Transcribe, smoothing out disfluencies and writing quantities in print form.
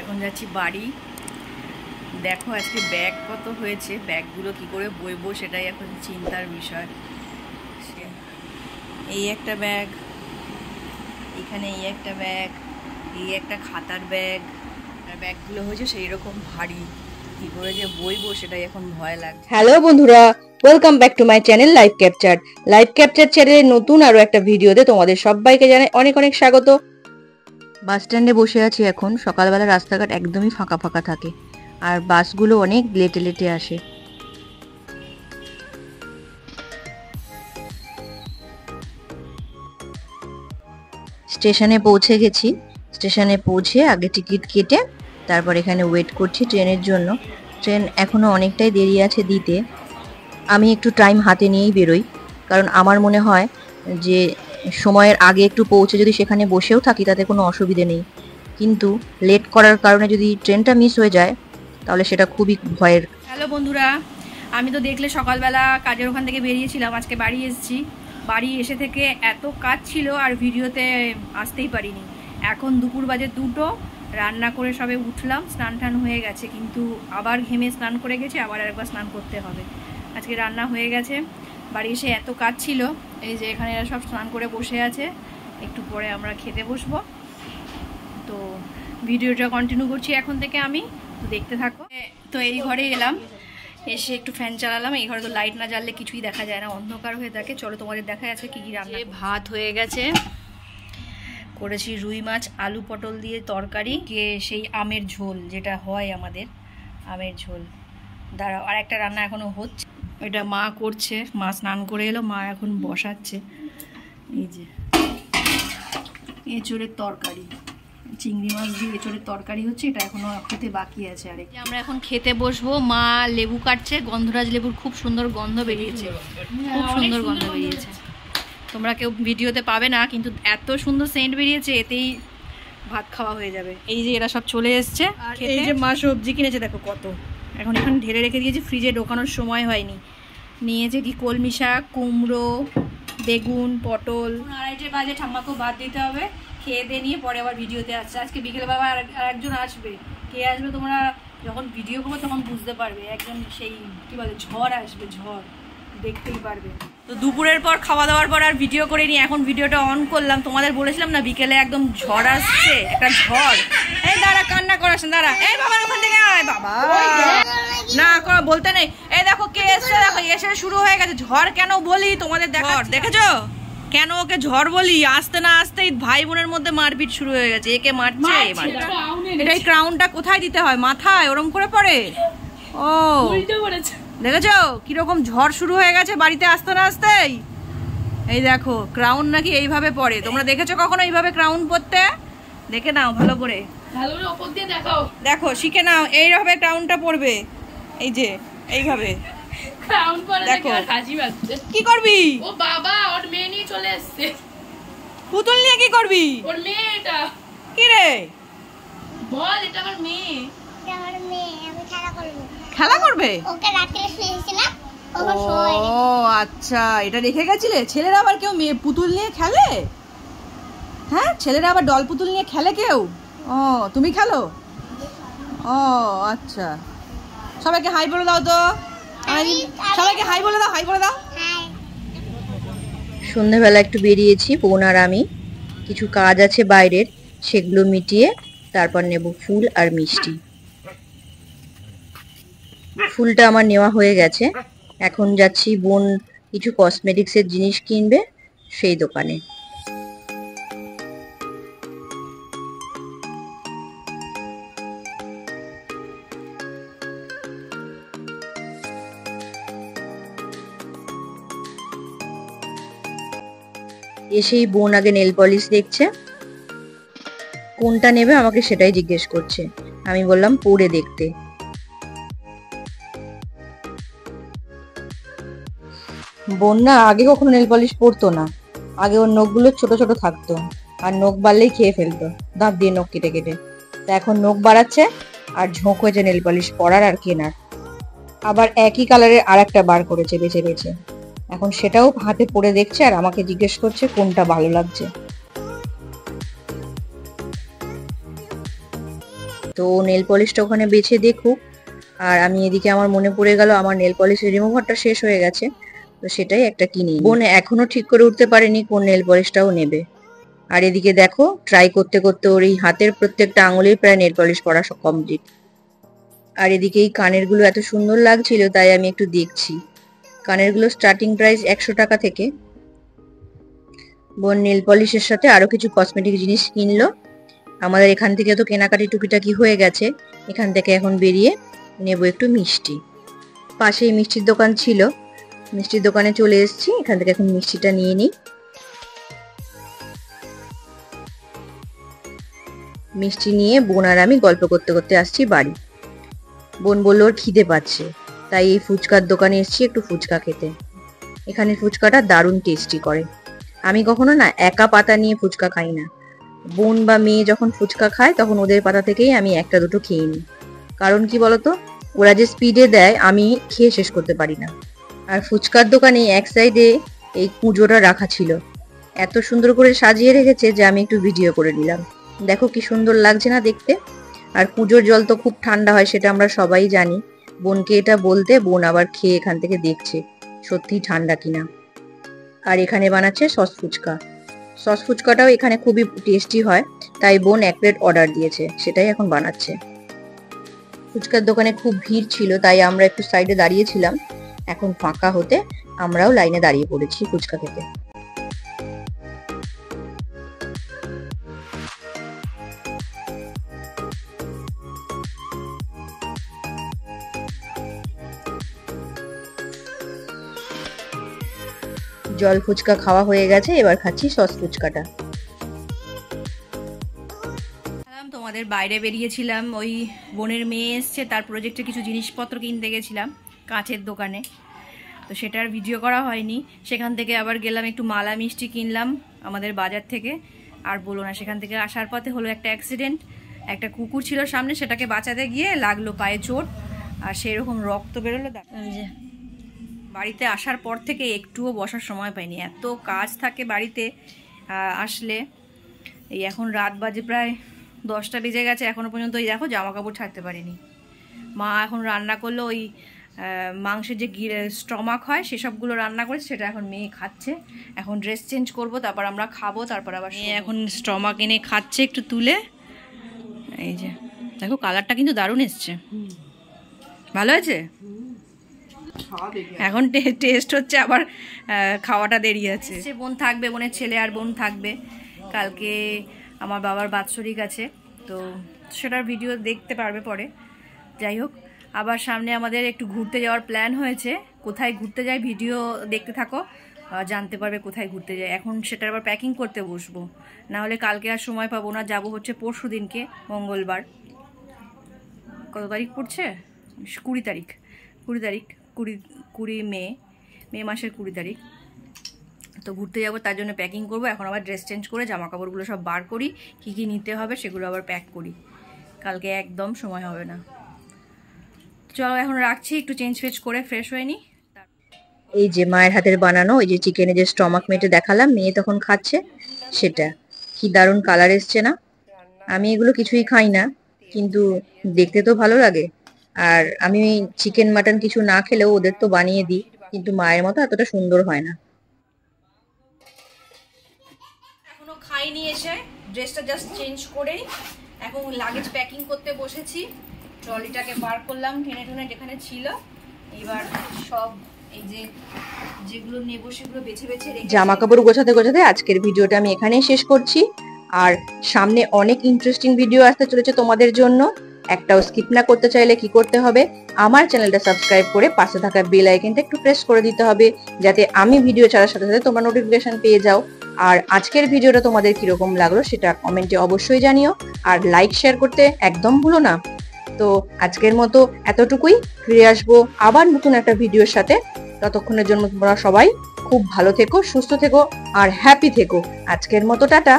এখন যাচ্ছি বাড়ি। দেখো আজকে ব্যাগ কত হয়েছে, ব্যাগগুলো কি করে বইবো সেটাই এখন চিন্তার বিষয়। এই একটা ব্যাগ, এখানে এই একটা ব্যাগ, এই একটা খাতার ব্যাগ, আর ব্যাগগুলো হয়েছে সেই রকম ভারী, কি করে যে বইবো সেটাই এখন ভয় লাগছে। হ্যালো বন্ধুরা, welcome back to my channel live capture চ্যানেলের নতুন আরো একটা ভিডিওতে তোমাদের সবাইকে জানাই অনেক অনেক স্বাগত। বাস স্ট্যান্ডে বসে আছি এখন। সকালবেলা রাস্তাঘাট একদমই ফাঁকা ফাঁকা থাকে আর বাসগুলো অনেক লেটে লেটে আসে। স্টেশনে পৌঁছে গেছি। স্টেশনে পৌঁছে আগে টিকিট কেটে তারপর এখানে ওয়েট করছি ট্রেনের জন্য। ট্রেন এখনো অনেকটাই দেরি আছে দিতে। আমি একটু টাইম হাতে নিয়েই বেরোই, কারণ আমার মনে হয় যে সময়ের আগে একটু পৌঁছে যদি সেখানে বসেও থাকি তাতে কোনো অসুবিধে নেই, কিন্তু লেট করার কারণে যদি ট্রেনটা মিস হয়ে যায় তাহলে সেটা খুবই ভয়ের। হ্যালো বন্ধুরা, আমি তো দেখলে সকালবেলা কাজের ওখান থেকে বেরিয়েছিলাম, আজকে বাড়ি এসেছি। বাড়ি এসে থেকে এত কাজ ছিল আর ভিডিওতে আসতেই পারিনি। এখন দুপুর বাজে 2টো, রান্না করে সবে উঠলাম, স্নান টান হয়ে গেছে, কিন্তু আবার ঘেমে স্নান করে গেছে, আবার একবার স্নান করতে হবে। আজকে রান্না হয়ে গেছে। বাড়ি এসে এত কাজ ছিল, এই যে এখানে সব স্নান করে বসে আছে, একটু পরে আমরা খেতে বসবো। তো ভিডিওটা কন্টিনিউ করছি এখন থেকে আমি, তো দেখতে থাকো। তো এই ঘরে এলাম, এসে একটু ফ্যান চালালাম। এই ঘরে তো লাইট না জ্বাললে কিছুই দেখা যায় না, অন্ধকার হয়ে থাকে। চলো তোমাদের দেখা যাচ্ছে কি কি রান্না। ভাত হয়ে গেছে, করেছি রুই মাছ আলু পটল দিয়ে তরকারি, সেই আমের ঝোল যেটা হয় আমাদের, আমের ঝোল। দাঁড়াও, আর একটা রান্না এখনো হচ্ছে, এটা মা করছে। মা স্নান করে এলো, মা এখন বসাচ্ছে। এই যে এঁচোড়ের তরকারি, চিংড়ি মাছ দিয়ে এঁচোড়ের তরকারি হচ্ছে, এটা এখনো খেতে বাকি আছে। আরেক আমরা এখন খেতে বসবো। মা লেবু কাটছে, গন্ধরাজ লেবুর খুব সুন্দর গন্ধ বেরিয়েছে, খুব সুন্দর গন্ধ বেরিয়েছে। তোমরা কেউ ভিডিওতে পাবে না, কিন্তু এত সুন্দর সেন্ট বেরিয়েছে, এতেই ভাত খাওয়া হয়ে যাবে। এই যে এরা সব চলে এসছে, এই যে মা সবজি কিনেছে দেখো কত, এখন এখানে ঢেলে রেখে দিয়েছি, ফ্রিজে ঢোকানোর সময় হয়নি। নিয়েছে কি কলমি শাক, কুমড়ো, বেগুন, পটল। 2:30 বাজে, ঠাম্মাকেও ভাত দিতে হবে। খেয়ে দিয়ে নিয়ে পরে আবার ভিডিওতে আসছে। আজকে বিকেলবেলা আর একজন আসবে। কে আসবে তোমরা যখন ভিডিও করবো তখন বুঝতে পারবে। একজন সেই কি বলে ঝড় আসবে, ঝড় দেখতেই পারবে। তো দুপুরের পর খাওয়া দাওয়ার পর আর ভিডিও করে নি, এখন ভিডিওটা অন করলাম। তোমাদের বলেছিলাম না বিকেলে একদম ঝড় আসছে, একটা ঝড়। এই দাঁড়া, কান্না করাস না, দাঁড়া। এই বাবা ওখান থেকে আয়, বাবা না বলতে নেই। এই দেখো কে এসছে, দেখো এসে শুরু হয়ে গেছে ঝড়। কেন বলি তোমাদের, দেখো দেখেছো কেন ওকে ঝড় বলি? আসতে না আসতেই ভাই বোনের মধ্যে মারপিট শুরু হয়ে গেছে, একে মারছে। এটা এই ক্রাউনটা কোথায় দিতে হয়? মাথায় ওরম করে পড়ে। ও দেখেছো কিরকম ঝড় শুরু হয়ে গেছে বাড়িতে আসতে না আসতেই। এই দেখো ক্রাউন নাকি এইভাবে পড়ে। তোমরা দেখেছো কখনো এইভাবে ক্রাউন পরতে? দেখে নাও ভালো করে, দেখো শিখে নাও, এইভাবে ক্রাউনটা পরবে। এই যে এইভাবে ক্রাউন পরে দেখো। কি করবি? ও বাবা, ওর মেয়ে নিয়ে চলে এসেছে। পুতুল নিয়ে কি করবি? ওর মেয়ে। এটা কি রে? বল, এটা আমার মেয়ে। এটা আমার মেয়ে, আমি খেলা করব। খেলা করবে? ওকে রাতে শুয়েছিলাম, ওকে শোয়। ও আচ্ছা, এটা রেখে গেছিলে। ছেলেরা আবার কেউ মেয়ে পুতুল নিয়ে খেলে? হ্যাঁ, ছেলেরা আবার ডল পুতুল নিয়ে খেলে কেউ? ও তুমি খেলো? ও আচ্ছা, সবাইকে হাই বলে দাও তো। সবাইকে হাই বলে দাও, হাই বলে দাও। সন্ধ্যাবেলা একটু বেরিয়েছি বোন আর আমি, কিছু কাজ আছে বাইরের, সেগুলো মিটিয়ে তারপর নেব ফুল আর মিষ্টি। ফুলটা আমার নেওয়া হয়ে গেছে, এখন যাচ্ছি বোন কিছু কসমেটিক্সের জিনিস কিনবে সেই দোকানে। এসেই বোন আগে নেল পলিশ দেখছে, কোনটা নেবে আমাকে সেটাই জিজ্ঞেস করছে। আমি বললাম পরে দেখতে। বোন না আগে কখনো নেল পলিশ পরতো না, আগে ওর নখগুলো ছোট ছোট থাকতো আর নখ বাড়লেই খেয়ে ফেলতো দাঁত দিয়ে নখ কেটে কেটে। তা এখন নখ বাড়াচ্ছে আর ঝোঁক হয়েছে নেল পলিশ পরার আর কেনার। আবার একই কালারের আর একটা বার করেছে বেছে বেছে, এখন সেটাও হাতে পরে দেখছে আর আমাকে জিজ্ঞেস করছে কোনটা ভালো লাগছে। তো নেল পলিশটা ওখানে বেছে দেখুক, আর আমি এদিকে আমার মনে পড়ে গেল আমার নেল পলিশের রিমুভারটা শেষ হয়ে গেছে, তো সেটাই একটা কিনি। বোন এখনো ঠিক করে উঠতে পারেনি কোন নেল পলিশটাও নেবে। আর এদিকে দেখো ট্রাই করতে করতে ওর এই হাতের প্রত্যেকটা আঙুলেই প্রায় নেল পলিশ করা কমপ্লিট। আর এদিকে এই কানের গুলো এত সুন্দর লাগছিল তাই আমি একটু দেখছি। কানের গুলো স্টার্টিং প্রাইস 100 টাকা থেকে। বোন নেল পলিশের সাথে আরো কিছু কসমেটিক জিনিস কিনলো। আমাদের এখান থেকে তো কেনাকাটি টুকিটাকি হয়ে গেছে, এখান থেকে এখন বেরিয়ে নেব একটু মিষ্টি। পাশেই মিষ্টির দোকান ছিল, মিষ্টির দোকানে চলে এসেছি, এখান থেকে এখন মিষ্টিটা নিয়ে নিই। মিষ্টি নিয়ে বোন আর আমি গল্প করতে করতে আসছি বাড়ি। বোন বললো ওর খিদে পাচ্ছে, তাই এই ফুচকার দোকানে এসেছি একটু ফুচকা খেতে। এখানে ফুচকাটা দারুণ টেস্টি করে। আমি কখনো না একা পাতা নিয়ে ফুচকা খাই না, বোন বা মেয়ে যখন ফুচকা খায় তখন ওদের পাতা থেকেই আমি একটা দুটো খেয়ে নিই। কারণ কি বলতো, ওরা যে স্পিডে দেয় আমি খেয়ে শেষ করতে পারি না। আর ফুচকার দোকানে এক সাইডে এই কুঁজোটা রাখা ছিল, এত সুন্দর করে সাজিয়ে রেখেছে যে আমি একটু ভিডিও করে নিলাম। দেখো কি সুন্দর লাগছে না দেখতে। আর কুঁজোর জল তো খুব ঠান্ডা হয়, সেটা আমরা সবাই জানি। বোনকে এটা বলতে বোন আবার খেয়ে এখান থেকে দেখছে সত্যি ঠান্ডা কিনা। আর এখানে বানাচ্ছে সস ফুচকা। সস ফুচকাটাও এখানে খুবই টেস্টি হয়, তাই বোন 1 প্লেট অর্ডার দিয়েছে, সেটাই এখন বানাচ্ছে। ফুচকার দোকানে খুব ভিড় ছিল তাই আমরা একটু সাইডে দাঁড়িয়েছিলাম। এখন ফাঁকা হতে আমরাও লাইনে দাঁড়িয়ে পড়েছি ফুচকা খেতে। জল ফুচকা খাওয়া হয়ে গেছে, এবার খাচ্ছি সস ফুচকাটা। তোমাদের বাইরে বেরিয়েছিলাম, ওই বোনের মেয়ে এসছে, তার প্রজেক্টে কিছু জিনিসপত্র কিনতে গেছিলাম কাঁচের দোকানে, তো সেটার ভিডিও করা হয়নি। সেখান থেকে আবার গেলাম একটু মালা মিষ্টি কিনলাম আমাদের বাজার থেকে। আর বলো না, সেখান থেকে আসার পথে হলো একটা অ্যাক্সিডেন্ট। একটা কুকুর ছিল সামনে, সেটাকে বাঁচাতে গিয়ে লাগলো পায়ে চোট, আর সেরকম রক্ত বেরোলো। যে বাড়িতে আসার পর থেকে একটুও বসার সময় পাইনি, এত কাজ থাকে বাড়িতে আসলে। এই এখন রাত বাজে প্রায় 10টা বেজে গেছে, এখনও পর্যন্ত এই দেখো জামা কাপড় ছাড়তে পারিনি। মা এখন রান্না করলো, ওই মাংসের যে স্টমাক হয় সেসবগুলো রান্না করেছে, সেটা এখন মেয়ে খাচ্ছে। এখন ড্রেস চেঞ্জ করব, তারপর আমরা খাবো, তারপর আবার মেয়ে এখন স্টমাক এনে খাচ্ছে একটু তুলে। এই যে দেখো কালারটা কিন্তু দারুণ এসছে, ভালো আছে। এখন টেস্ট হচ্ছে, আবার খাওয়াটা দেরি আছে। বোন থাকবে, বোনের ছেলে আর বোন থাকবে। কালকে আমার বাবার বাৎসরিক আছে, তো সেটার ভিডিও দেখতে পারবে পরে। যাই হোক, আবার সামনে আমাদের একটু ঘুরতে যাওয়ার প্ল্যান হয়েছে। কোথায় ঘুরতে যাই ভিডিও দেখতে থাকো, জানতে পারবে কোথায় ঘুরতে যাই। এখন সেটার আবার প্যাকিং করতে বসবো, না হলে কালকে আর সময় পাবো না। যাবো হচ্ছে পরশু দিনকে, মঙ্গলবার। কত তারিখ পড়ছে? 20 তারিখ। 20 মে মাসের 20 তারিখ। তো ঘুরতে যাবো, তার জন্য প্যাকিং করবো। এখন আবার ড্রেস চেঞ্জ করে জামা কাপড়গুলো সব বার করি, কি কি নিতে হবে সেগুলো আবার প্যাক করি। কালকে একদম সময় হবে না। চলো এখন রাখছি, একটু চেঞ্জ ফেঞ্জ করে ফ্রেশ হয়ে নি। এই যে মায়ের হাতের বানানো ওই যে চিকেনের যে স্টমাক মেটে দেখালাম, মেয়ে তখন খাচ্ছে, সেটা কি দারুণ কালার এসছে না। আমি এগুলো কিছুই খাই না, কিন্তু দেখতে তো ভালো লাগে। আর আমি চিকেন মাটন কিছু না খেলেও ওদের তো বানিয়ে দিই, কিন্তু মায়ের মতো এতটা সুন্দর হয় না। এখনো খাইনি, এসে ড্রেসটা জাস্ট চেঞ্জ করেই এখন লাগেজ প্যাকিং করতে বসেছি। ট্রলিটাকে বার করলাম টেনে টেনে যেখানে ছিল। এবার সব এই যে যেগুলো নেবো সেগুলো বেছে বেছে রেখে জামা কাপড় গোছাতে গোছাতে আজকের ভিডিওটা আমি এখানেই শেষ করছি। আর সামনে অনেক ইন্টারেস্টিং ভিডিও আসতে চলেছে তোমাদের জন্য। একটাও স্কিপ না করতে চাইলে কি করতে হবে, আমার চ্যানেলটা সাবস্ক্রাইব করে পাশে থাকা বেল আইকনটা একটু প্রেস করে দিতে হবে, যাতে আমি ভিডিও ছাড়ার সাথে সাথে তোমরা নোটিফিকেশন পেয়ে যাও। আর আজকের ভিডিওটা তোমাদের কিরকম লাগলো সেটা কমেন্টে অবশ্যই জানিও, আর লাইক শেয়ার করতে একদম ভুলো না। তো আজকের মতো এতটুকুই, ফিরে আসবো আবার নতুন একটা ভিডিওর সাথে। ততক্ষণের জন্য তোমরা সবাই খুব ভালো থেকো, সুস্থ থেকো আর হ্যাপি থেকো। আজকের মতো টাটা।